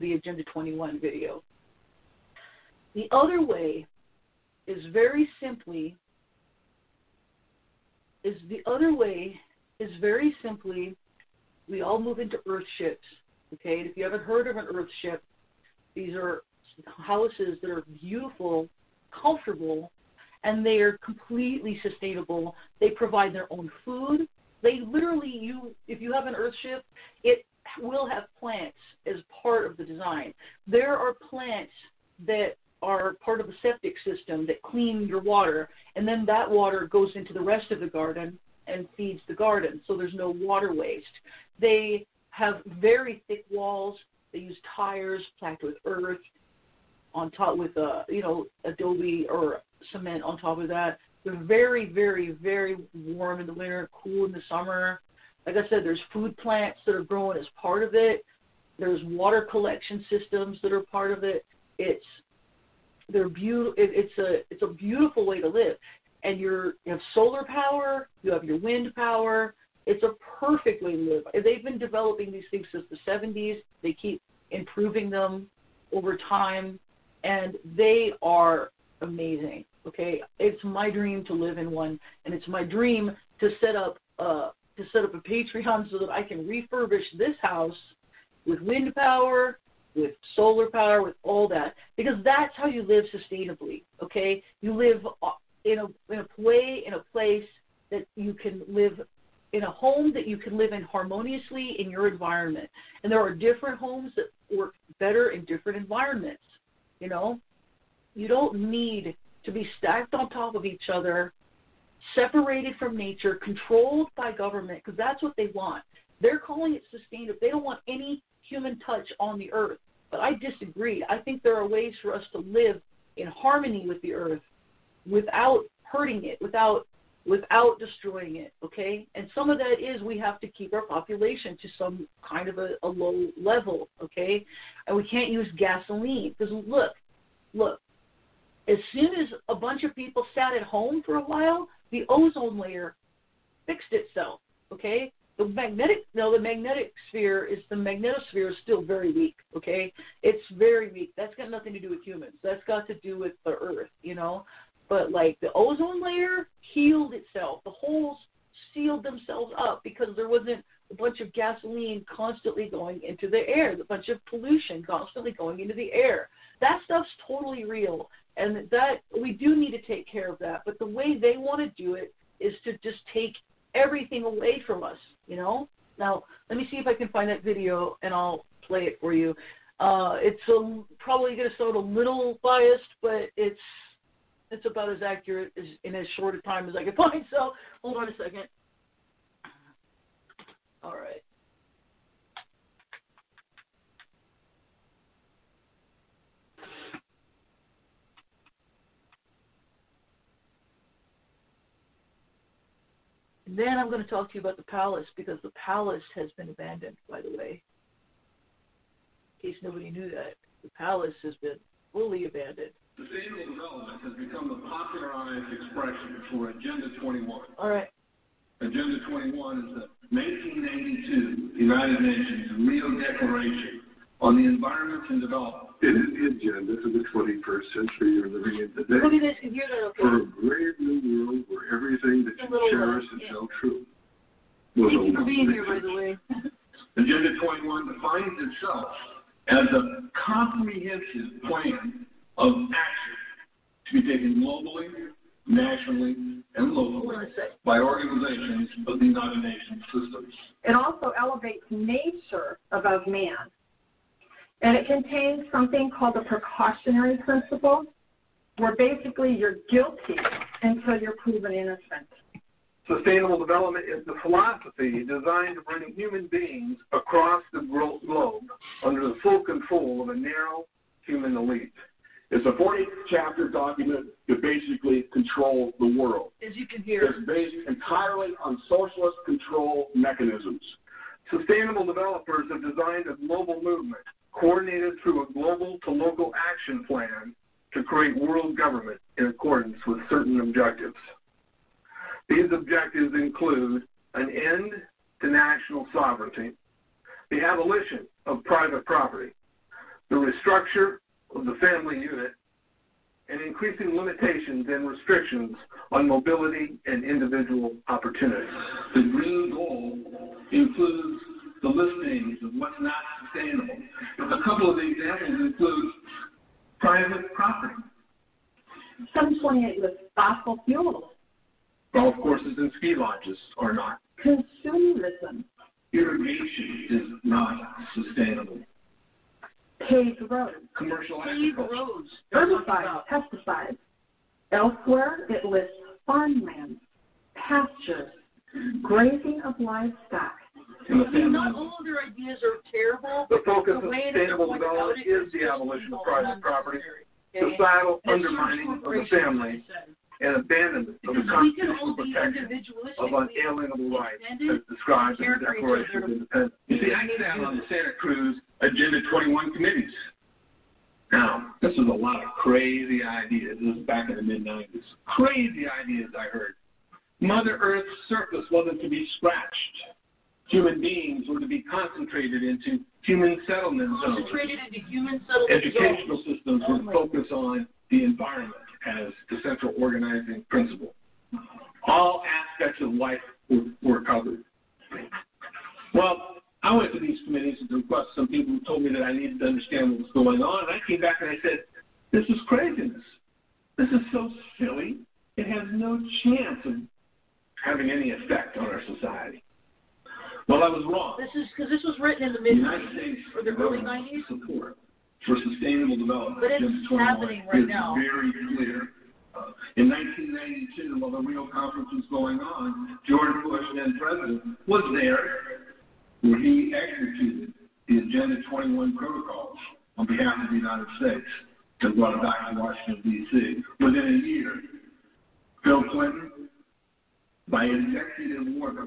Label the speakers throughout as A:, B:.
A: the Agenda 21 video. The other way is very simply, we all move into earth ships, okay? And if you haven't heard of an earth ship, these are houses that are beautiful, comfortable, and they are completely sustainable. They provide their own food. They literally, if you have an earth ship, it will have plants as part of the design. There are plants that are part of the septic system that clean your water, and then that water goes into the rest of the garden and feeds the garden, so there's no water waste. They have very thick walls. They use tires packed with earth on top with, adobe or cement on top of that. They're very, very, very warm in the winter, cool in the summer. Like I said, there's food plants that are growing as part of it. There's water collection systems that are part of it. It's a beautiful way to live. And you have solar power, you have your wind power. It's a perfect way to live. They've been developing these things since the 70s. They keep improving them over time, and they are amazing. Okay, it's my dream to live in one, and it's my dream to set up a Patreon so that I can refurbish this house with wind power, with solar power, with all that, because that's how you live sustainably. Okay, you live in a place that you can live in, a home that you can live in harmoniously in your environment. And there are different homes that work better in different environments. You know, you don't need to be stacked on top of each other, separated from nature, controlled by government, because that's what they want. They're calling it sustainable. They don't want any human touch on the earth. But I disagree. I think there are ways for us to live in harmony with the earth without hurting it, without destroying it, okay? And some of that is we have to keep our population to some kind of a low level, okay? And we can't use gasoline. Because look, as soon as a bunch of people sat at home for a while, the ozone layer fixed itself, okay? The magnetosphere is still very weak, okay? It's very weak. That's got nothing to do with humans. That's got to do with the earth, you know? But, like, the ozone layer healed itself. The holes sealed themselves up because there wasn't a bunch of gasoline constantly going into the air, a bunch of pollution constantly going into the air. That stuff's totally real, and that we do need to take care of that. But the way they want to do it is to just take everything away from us, you know? Now, let me see if I can find that video, and I'll play it for you. It's probably going to sound a little biased, but it's about as accurate as in as short a time as I can find. So hold on a second. All right. And then I'm going to talk to you about the palace, because the palace has been abandoned, by the way. In case nobody knew that, the palace has been fully abandoned.
B: Sustainable development has become the popularized expression for Agenda 21.
A: All right.
B: Agenda 21 is the 1992 United Nations Rio Declaration on the Environment and Development.
C: It is the agenda for the 21st century you're living in today.
A: Look at this, can hear that, okay?
C: For a brave new world where everything that you cherish is held true.
A: Thank you for being here, by the way.
B: Agenda 21 defines itself as a comprehensive plan of action to be taken globally, nationally, and locally by organizations of the United Nations systems.
D: It also elevates nature above man. And it contains something called the precautionary principle, where basically you're guilty until you're proven innocent.
E: Sustainable development is the philosophy designed to bring human beings across the globe under the full control of a narrow human elite.
F: It's a 40-chapter document to basically control the world.
A: As you can hear.
F: It's based entirely on socialist control mechanisms.
E: Sustainable developers have designed a global movement coordinated through a global to local action plan to create world government in accordance with certain objectives. These objectives include an end to national sovereignty, the abolition of private property, the restructure of the family unit, and increasing limitations and restrictions on mobility and individual opportunities.
B: The green goal includes the listings of what's not sustainable. A couple of the examples include private property.
D: 728 lists fossil fuels,
E: Golf courses and ski lodges are not.
D: consumerism,
B: Irrigation is not sustainable.
D: paved roads,
B: Commercial
A: Paved
B: agriculture.
A: roads.
D: herbicides, pesticides. Elsewhere, it lists farmland, pastures, grazing of livestock.
B: In the
A: See,
B: family.
A: not all of their ideas are terrible.
E: The focus
A: The
E: of
A: way that
E: sustainable
A: they're going
E: development
A: about it
E: is the abolition of
A: just
E: private property,
A: okay?
E: societal
A: That's
E: undermining of the
A: corporations,
E: family,
A: like I said.
E: and abandonment of the
A: Because we can all
E: constitutional
A: be
E: protection
A: individualistic.
E: of unalienable rights as described in the Declaration of Independence.
B: You see, I sat on the Santa Cruz Agenda 21 committees. Now, this was a lot of crazy ideas. This was back in the mid-90s. Crazy ideas I heard. Mother Earth's surface wasn't to be scratched. Human beings were to be concentrated into human settlement zones.
A: Concentrated into human settlement
B: Educational
A: zones.
B: systems would focus on the environment as the central organizing principle. All aspects of life were covered. Well, I went to these committees to request some people who told me that I needed to understand what was going on, and I came back and I said, this is craziness. This is so silly. It has no chance of having any effect on our society. Well, I was wrong.
A: This is because this was written in the
B: The United
A: mid-90s
B: States
A: or the early
B: government's
A: 90s.
B: support for sustainable development,
A: But it's
B: Agenda 21,
A: happening right
B: is
A: now.
B: very clear. In 1992, while the Rio conference was going on, George Bush, then president, was there where he executed the Agenda 21 protocols on behalf of the United States and brought it back to Washington, D.C. Within a year, Bill Clinton, by executive order,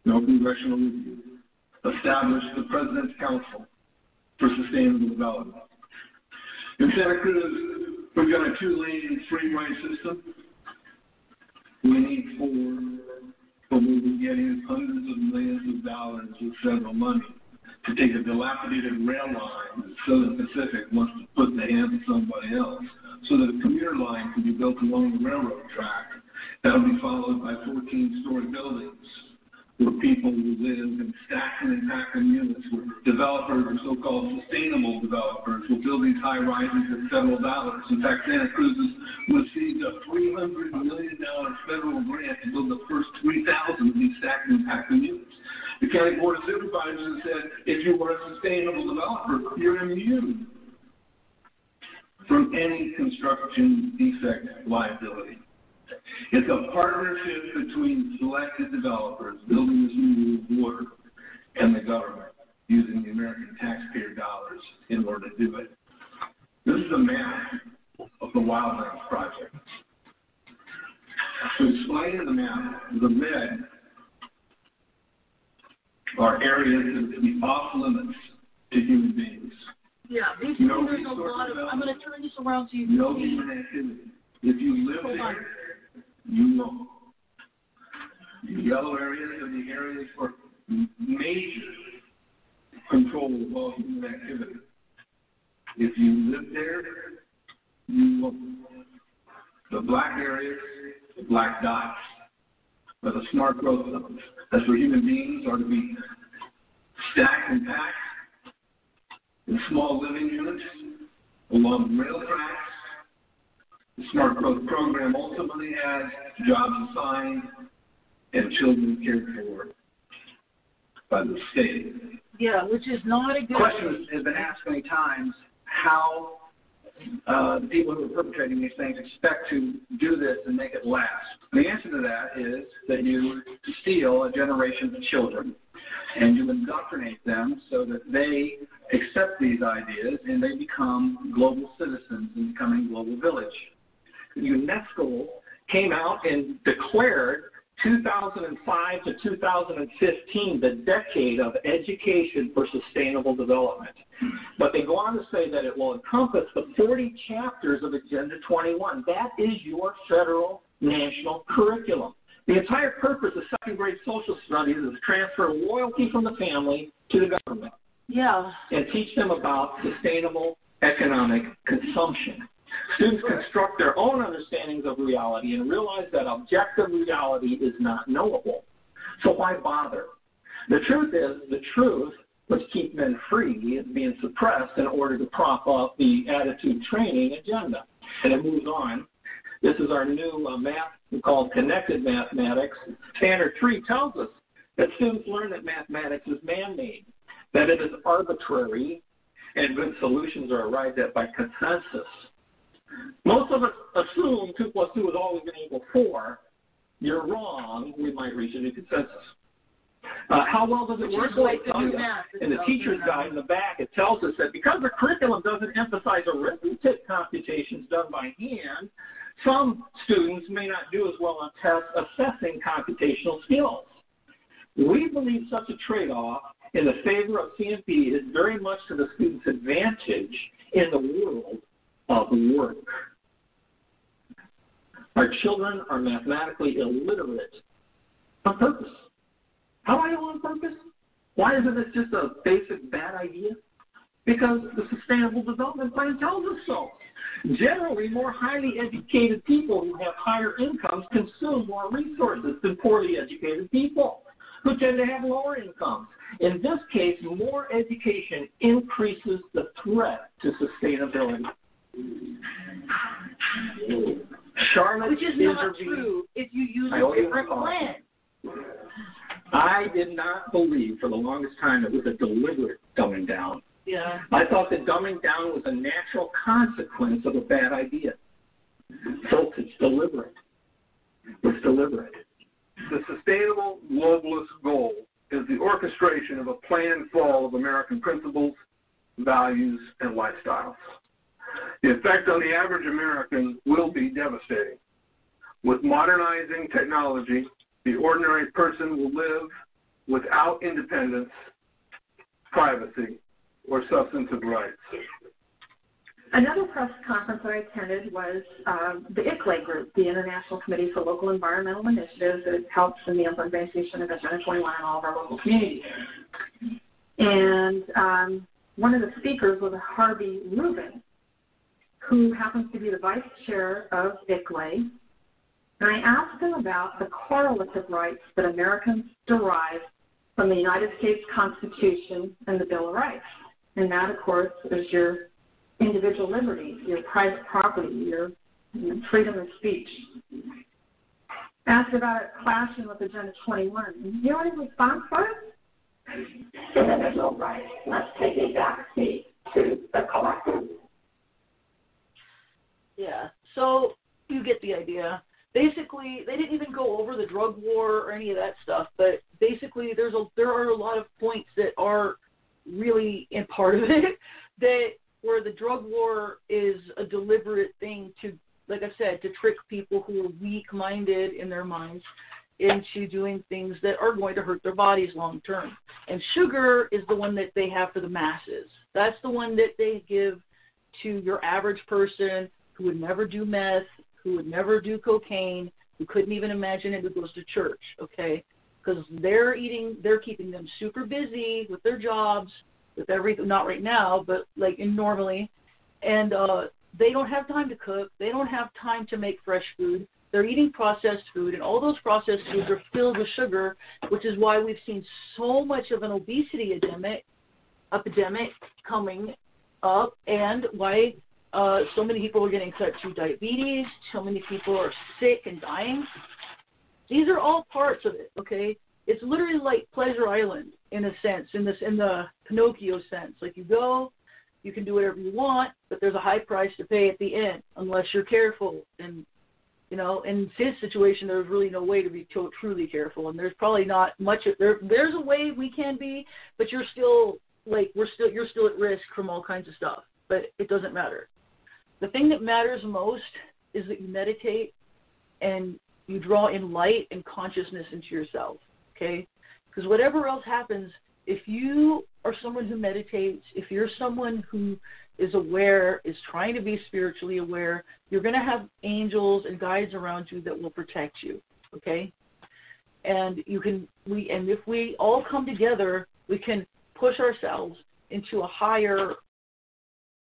B: no congressional review, established the President's Council for Sustainable Development. In Santa Cruz, we've got a 2-lane freeway system. We need 4, but we will get in hundreds of millions of dollars of federal money to take a dilapidated rail line that Southern Pacific wants to put in the hands of somebody else so that a commuter line can be built along the railroad track. That will be followed by 14-story buildings where people will live in stacking and packing units, where developers or so-called sustainable developers will build these high rises with federal dollars. In fact, Santa Cruz has received a $300 million federal grant to build the first 3,000 of these stacking and packing units. The County Board of Supervisors said if you were a sustainable developer, you're immune from any construction defect liability. It's a partnership between selected developers building this new water and the government using the American taxpayer dollars in order to do it. This is a map of the Wildlands Project. To explain the map, the red are areas that would be off limits to human beings.
A: Yeah, these
B: No
A: there's a
B: resource
A: lot of. I'm
B: development.
A: going to turn this around so you
B: No
A: can see.
B: human activity. If you live
A: Hold on.
B: there, you know. The yellow areas are the areas for major control of all human activity. If you live there, you know. The black areas, the black dots, are the smart growth zones. That's where human beings are to be stacked and packed in small living units along rail tracks. The Smart Growth Program ultimately has jobs assigned and children cared for by the state.
A: Yeah, which is not a good.
G: The question has been asked many times how the people who are perpetrating these things expect to do this and make it last. The answer to that is that you steal a generation of children and you indoctrinate them so that they accept these ideas and they become global citizens in the coming global village. UNESCO came out and declared 2005 to 2015 the decade of education for sustainable development. But they go on to say that it will encompass the 40 chapters of Agenda 21. That is your federal national curriculum. The entire purpose of second grade social studies is to transfer loyalty from the family to the government.
A: Yeah.
H: and teach them about sustainable economic consumption. Students construct their own understandings of reality and realize that objective reality is not knowable. So why bother? The truth is, the truth, which keeps men free, is being suppressed in order to prop up the attitude training agenda. And it moves on. This is our new math called Connected Mathematics. Standard 3 tells us that students learn that mathematics is man-made, that it is arbitrary, and good solutions are arrived at by consensus. Most of us assume 2 plus 2 is always going to equal 4. You're wrong. We might reach a new consensus. How well does it work? In the teacher's guide in the back, it tells us that because the curriculum doesn't emphasize arithmetic computations done by hand, some students may not do as well on tests assessing computational skills. We believe such a trade-off in the favor of CMP is very much to the student's advantage in the world of work. Our children are mathematically illiterate on purpose. How do I know on purpose? Why isn't it just a basic bad idea? Because the Sustainable Development Plan tells us so. Generally, more highly educated people who have higher incomes consume more resources than poorly educated people who tend to have lower incomes. In this case, more education increases the threat to sustainability. Charlotte,
A: which is not true if you use a different plan.
H: I did not believe for the longest time it was a deliberate dumbing down.
A: Yeah.
H: I thought that dumbing down was a natural consequence of a bad idea. So it's deliberate. It's deliberate.
E: The sustainable globalist goal is the orchestration of a planned fall of American principles, values, and lifestyles. The effect on the average American will be devastating. With modernizing technology, the ordinary person will live without independence, privacy, or substantive rights.
D: Another press conference I attended was the ICLEI group, the International Committee for Local Environmental Initiatives, that helps in the implementation of Agenda 21 in all of our local communities. And one of the speakers was Harvey Rubin, who happens to be the vice chair of ICLEI. And I asked him about the correlative rights that Americans derive from the United States Constitution and the Bill of Rights. And that, of course, is your individual liberties, your private property, your freedom of speech. Asked about it clashing with Agenda 21. And you know what his response was? Individual rights must take a back seat to the collective.
A: Yeah, so you get the idea. Basically, they didn't even go over the drug war or any of that stuff, but basically there are a lot of points that are really in part of it that where the drug war is a deliberate thing to, like I said, to trick people who are weak-minded in their minds into doing things that are going to hurt their bodies long term. And sugar is the one that they have for the masses. That's the one that they give to your average person who would never do meth, who would never do cocaine, who couldn't even imagine it, who goes to church, okay? Because they're keeping them super busy with their jobs, with everything, not right now, but like normally, and they don't have time to cook. They don't have time to make fresh food. They're eating processed food, and all those processed foods are filled with sugar, which is why we've seen so much of an obesity epidemic coming up, and why so many people are getting type 2 diabetes, so many people are sick and dying. These are all parts of it, okay? It's literally like Pleasure Island in a sense, in the Pinocchio sense. Like you go, you can do whatever you want, but there's a high price to pay at the end unless you're careful. And, you know, in his situation, there's really no way to be truly careful, and there's probably not much. There's a way we can be, but you're still at risk from all kinds of stuff. But it doesn't matter. The thing that matters most is that you meditate and you draw in light and consciousness into yourself, okay? Because whatever else happens, if you are someone who meditates, if you're someone who is aware, is trying to be spiritually aware, you're going to have angels and guides around you that will protect you, okay? And if we all come together, we can push ourselves into a higher